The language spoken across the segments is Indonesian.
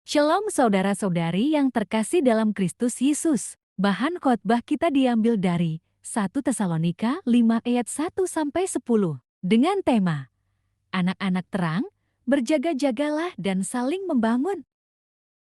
Shalom saudara-saudari yang terkasih dalam Kristus Yesus. Bahan khotbah kita diambil dari 1 Tesalonika 5 ayat 1-10 dengan tema Anak-anak terang, berjaga-jagalah dan saling membangun.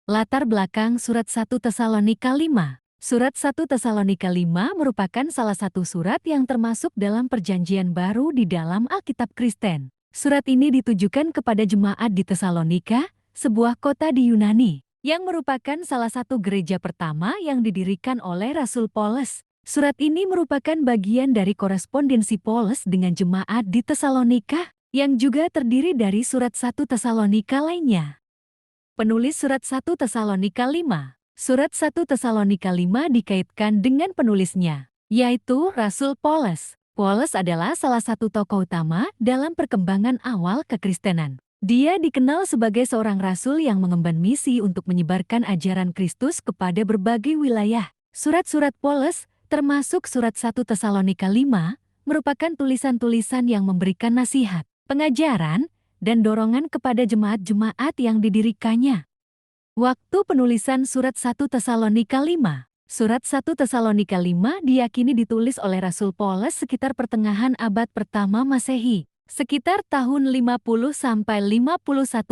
Latar belakang surat 1 Tesalonika 5. Surat 1 Tesalonika 5 merupakan salah satu surat yang termasuk dalam perjanjian baru di dalam Alkitab Kristen. Surat ini ditujukan kepada jemaat di Tesalonika, sebuah kota di Yunani, yang merupakan salah satu gereja pertama yang didirikan oleh Rasul Paulus. Surat ini merupakan bagian dari korespondensi Paulus dengan jemaat di Tesalonika, yang juga terdiri dari surat 1 Tesalonika lainnya. Penulis surat 1 Tesalonika 5. Surat 1 Tesalonika 5 dikaitkan dengan penulisnya, yaitu Rasul Paulus. Paulus adalah salah satu tokoh utama dalam perkembangan awal kekristenan. Dia dikenal sebagai seorang rasul yang mengemban misi untuk menyebarkan ajaran Kristus kepada berbagai wilayah. Surat-surat Paulus, termasuk surat 1 Tesalonika 5, merupakan tulisan-tulisan yang memberikan nasihat, pengajaran, dan dorongan kepada jemaat-jemaat yang didirikannya. Waktu penulisan surat 1 Tesalonika 5. Surat 1 Tesalonika 5 diyakini ditulis oleh Rasul Paulus sekitar pertengahan abad pertama Masehi, sekitar tahun 50-51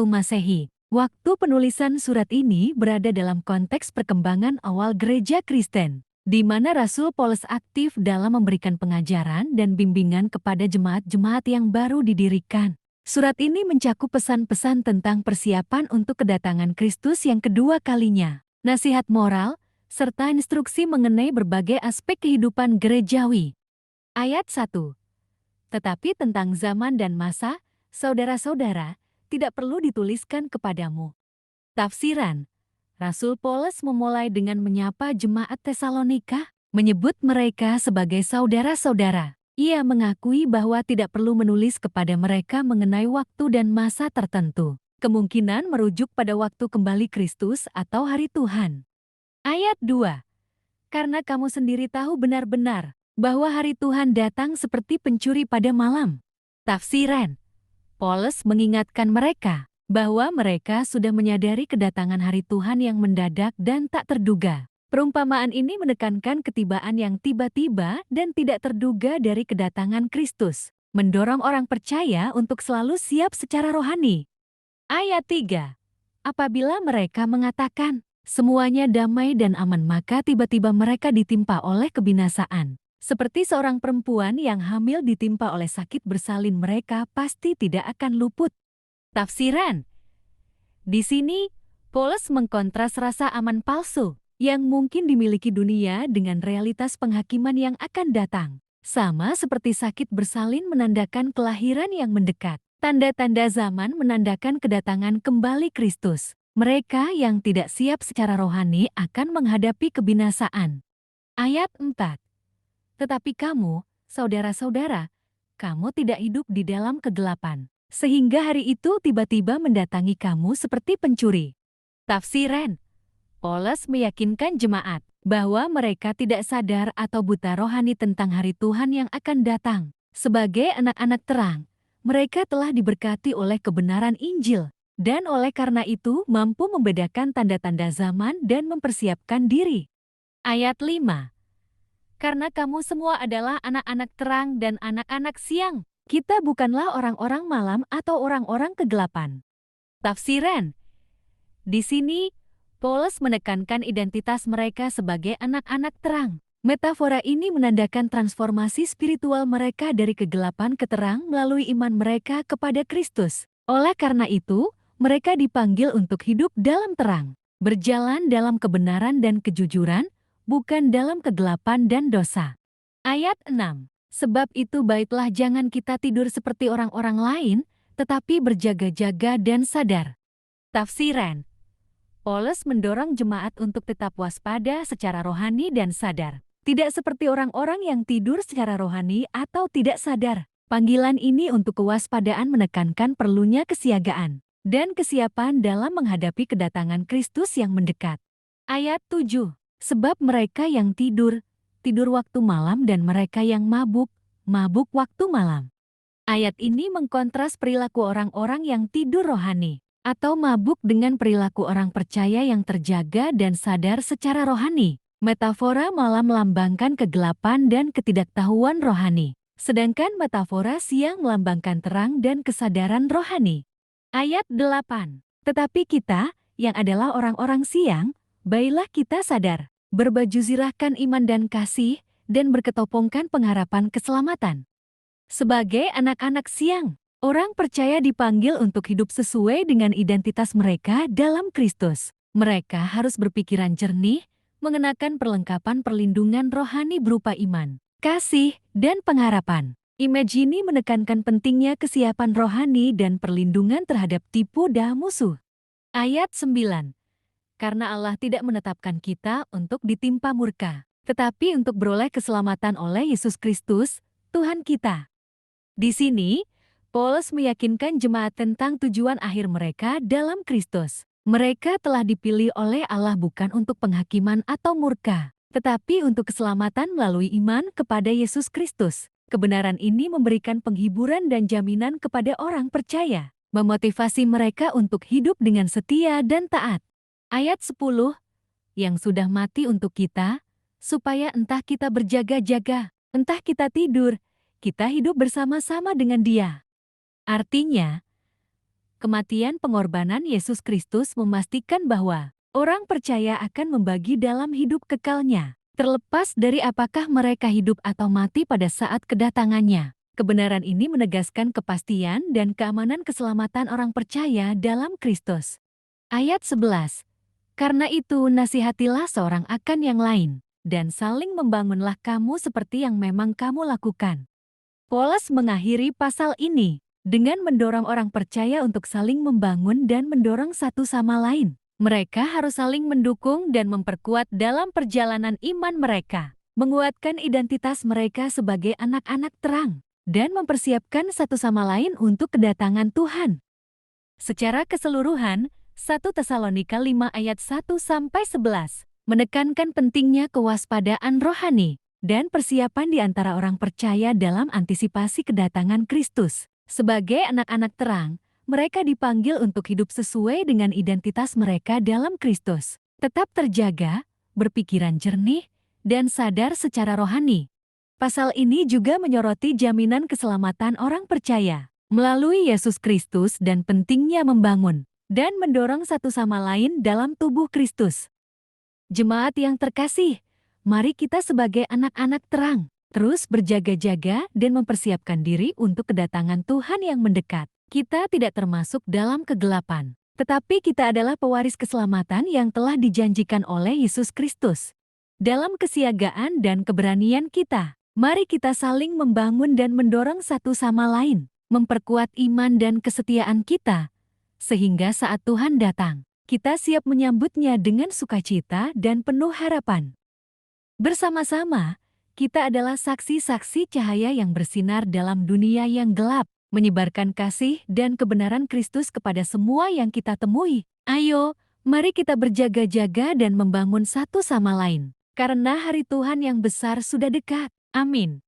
Masehi. Waktu penulisan surat ini berada dalam konteks perkembangan awal gereja Kristen, di mana Rasul Paulus aktif dalam memberikan pengajaran dan bimbingan kepada jemaat-jemaat yang baru didirikan. Surat ini mencakup pesan-pesan tentang persiapan untuk kedatangan Kristus yang kedua kalinya, nasihat moral, serta instruksi mengenai berbagai aspek kehidupan gerejawi. Ayat 1. Tetapi tentang zaman dan masa, saudara-saudara, tidak perlu dituliskan kepadamu. Tafsiran. Rasul Paulus memulai dengan menyapa jemaat Tesalonika, menyebut mereka sebagai saudara-saudara. Ia mengakui bahwa tidak perlu menulis kepada mereka mengenai waktu dan masa tertentu. Kemungkinan merujuk pada waktu kembali Kristus atau hari Tuhan. Ayat 2. Karena kamu sendiri tahu benar-benar bahwa hari Tuhan datang seperti pencuri pada malam. Tafsiran. Paulus mengingatkan mereka bahwa mereka sudah menyadari kedatangan hari Tuhan yang mendadak dan tak terduga. Perumpamaan ini menekankan ketibaan yang tiba-tiba dan tidak terduga dari kedatangan Kristus, mendorong orang percaya untuk selalu siap secara rohani. Ayat 3. Apabila mereka mengatakan, semuanya damai dan aman, maka tiba-tiba mereka ditimpa oleh kebinasaan. Seperti seorang perempuan yang hamil ditimpa oleh sakit bersalin, mereka pasti tidak akan luput. Tafsiran. Di sini, Paulus mengkontras rasa aman palsu yang mungkin dimiliki dunia dengan realitas penghakiman yang akan datang. Sama seperti sakit bersalin menandakan kelahiran yang mendekat, tanda-tanda zaman menandakan kedatangan kembali Kristus. Mereka yang tidak siap secara rohani akan menghadapi kebinasaan. Ayat 4. Tetapi kamu, saudara-saudara, kamu tidak hidup di dalam kegelapan, sehingga hari itu tiba-tiba mendatangi kamu seperti pencuri. Tafsiran. Paulus meyakinkan jemaat bahwa mereka tidak sadar atau buta rohani tentang hari Tuhan yang akan datang. Sebagai anak-anak terang, mereka telah diberkati oleh kebenaran Injil, dan oleh karena itu mampu membedakan tanda-tanda zaman dan mempersiapkan diri. Ayat 5. Karena kamu semua adalah anak-anak terang dan anak-anak siang. Kita bukanlah orang-orang malam atau orang-orang kegelapan. Tafsiran. Di sini, Paulus menekankan identitas mereka sebagai anak-anak terang. Metafora ini menandakan transformasi spiritual mereka dari kegelapan ke terang melalui iman mereka kepada Kristus. Oleh karena itu, mereka dipanggil untuk hidup dalam terang, berjalan dalam kebenaran dan kejujuran, bukan dalam kegelapan dan dosa. Ayat 6. Sebab itu baiklah jangan kita tidur seperti orang-orang lain, tetapi berjaga-jaga dan sadar. Tafsiran. Paulus mendorong jemaat untuk tetap waspada secara rohani dan sadar. Tidak seperti orang-orang yang tidur secara rohani atau tidak sadar. Panggilan ini untuk kewaspadaan menekankan perlunya kesiagaan dan kesiapan dalam menghadapi kedatangan Kristus yang mendekat. Ayat 7. Sebab mereka yang tidur waktu malam dan mereka yang mabuk waktu malam. Ayat ini mengkontras perilaku orang-orang yang tidur rohani. atau mabuk dengan perilaku orang percaya yang terjaga dan sadar secara rohani. Metafora malah melambangkan kegelapan dan ketidaktahuan rohani, sedangkan metafora siang melambangkan terang dan kesadaran rohani. Ayat 8. Tetapi kita, yang adalah orang-orang siang, baiklah kita sadar, berbaju zirahkan iman dan kasih, dan berketopongkan pengharapan keselamatan. Sebagai anak-anak siang, orang percaya dipanggil untuk hidup sesuai dengan identitas mereka dalam Kristus. Mereka harus berpikiran jernih, mengenakan perlengkapan perlindungan rohani berupa iman, kasih, dan pengharapan. Image ini menekankan pentingnya kesiapan rohani dan perlindungan terhadap tipu daya musuh. Ayat 9. Karena Allah tidak menetapkan kita untuk ditimpa murka, tetapi untuk beroleh keselamatan oleh Yesus Kristus, Tuhan kita. Di sini, Paulus meyakinkan jemaat tentang tujuan akhir mereka dalam Kristus. Mereka telah dipilih oleh Allah bukan untuk penghakiman atau murka, tetapi untuk keselamatan melalui iman kepada Yesus Kristus. Kebenaran ini memberikan penghiburan dan jaminan kepada orang percaya, memotivasi mereka untuk hidup dengan setia dan taat. Ayat 10, yang sudah mati untuk kita, supaya entah kita berjaga-jaga, entah kita tidur, kita hidup bersama-sama dengan Dia. Artinya, kematian pengorbanan Yesus Kristus memastikan bahwa orang percaya akan membagi dalam hidup kekalnya, terlepas dari apakah mereka hidup atau mati pada saat kedatangannya. Kebenaran ini menegaskan kepastian dan keamanan keselamatan orang percaya dalam Kristus. Ayat 11. Karena itu nasihatilah seorang akan yang lain, dan saling membangunlah kamu seperti yang memang kamu lakukan. Paulus mengakhiri pasal ini dengan mendorong orang percaya untuk saling membangun dan mendorong satu sama lain. Mereka harus saling mendukung dan memperkuat dalam perjalanan iman mereka, menguatkan identitas mereka sebagai anak-anak terang, dan mempersiapkan satu sama lain untuk kedatangan Tuhan. Secara keseluruhan, 1 Tesalonika 5 ayat 1-11 menekankan pentingnya kewaspadaan rohani dan persiapan di antara orang percaya dalam antisipasi kedatangan Kristus. Sebagai anak-anak terang, mereka dipanggil untuk hidup sesuai dengan identitas mereka dalam Kristus. Tetap terjaga, berpikiran jernih, dan sadar secara rohani. Pasal ini juga menyoroti jaminan keselamatan orang percaya melalui Yesus Kristus dan pentingnya membangun dan mendorong satu sama lain dalam tubuh Kristus. Jemaat yang terkasih, mari kita sebagai anak-anak terang, terus berjaga-jaga dan mempersiapkan diri untuk kedatangan Tuhan yang mendekat. Kita tidak termasuk dalam kegelapan, tetapi kita adalah pewaris keselamatan yang telah dijanjikan oleh Yesus Kristus. Dalam kesiagaan dan keberanian kita, mari kita saling membangun dan mendorong satu sama lain, memperkuat iman dan kesetiaan kita, sehingga saat Tuhan datang, kita siap menyambutnya dengan sukacita dan penuh harapan. Bersama-sama, kita adalah saksi-saksi cahaya yang bersinar dalam dunia yang gelap, menyebarkan kasih dan kebenaran Kristus kepada semua yang kita temui. Ayo, mari kita berjaga-jaga dan membangun satu sama lain, karena hari Tuhan yang besar sudah dekat. Amin.